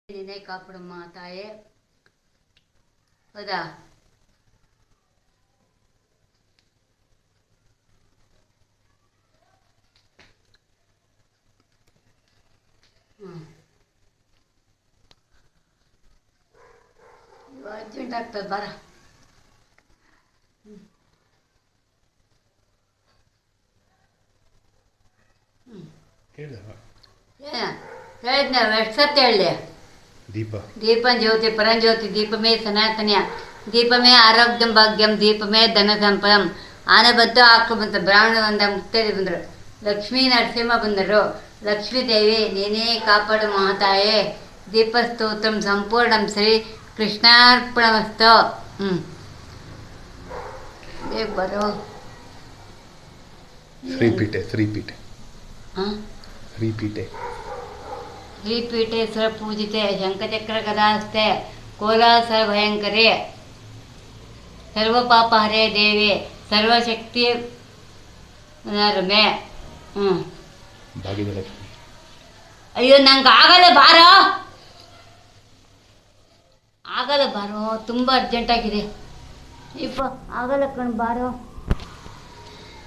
ನೀನೇ ಕಾಪಾಡಮ್ಮ ತಾಯೇ. ಹೌದಾ? ಅರ್ಜೆಂಟ್ ಆಗ್ತದೆ ಬರ. ಹೇಳಿದ್ನ ಎಷ್ಟು ಸತ್ತು ಹೇಳಲಿ. दीपं ज्योति परं ज्योति दीपमे सनातन्य दीपमे आरोग्यम भाग्यम दीपमे धन संपदम. आने बंತು ಆಕಳು ಬಂತು, ಬ್ರಾಹ್ಮಣ ಬಂದ, ಮುತ್ತೈದೆ ಬಂದರು, ಲಕ್ಷ್ಮೀ ನರಸಿಂಹ ಬಂದರು. ಲಕ್ಷ್ಮೀ ದೇವಿ ನೀನೇ ಕಾಪಾಡು ಮಹಾತಾಯೇ. ದೀಪಸ್ತೋತ್ರಂ ಸಂಪೂರ್ಣಂ ಶ್ರೀ ಕೃಷ್ಣಾರ್ಪಣಮಸ್ತು. ಬೇಗ ಬರೋ. ಶ್ರೀಪೀಠೆ ಶ್ರೀಪೀಠೆ ಶ್ರೀಪೀಠೆ श्रीपीठेश्वर पूजिते शंखचक्र गदास्ते कोलासर भयंकरे सर्वपापहरे देवी सर्वशक्ति में. ಭಾಗ್ಯಲಕ್ಷ್ಮಿ. ಅಯ್ಯೋ ನಂಗೆ ಆಗಲ್ಲ ಬಾರೋ, ಆಗಲ್ಲ ಬಾರೋ, ತುಂಬ ಅರ್ಜೆಂಟಾಗಿದೆ. ಇಪ್ಪ ಆಗಲ್ಲ ಕಣ್ ಬಾರೋ.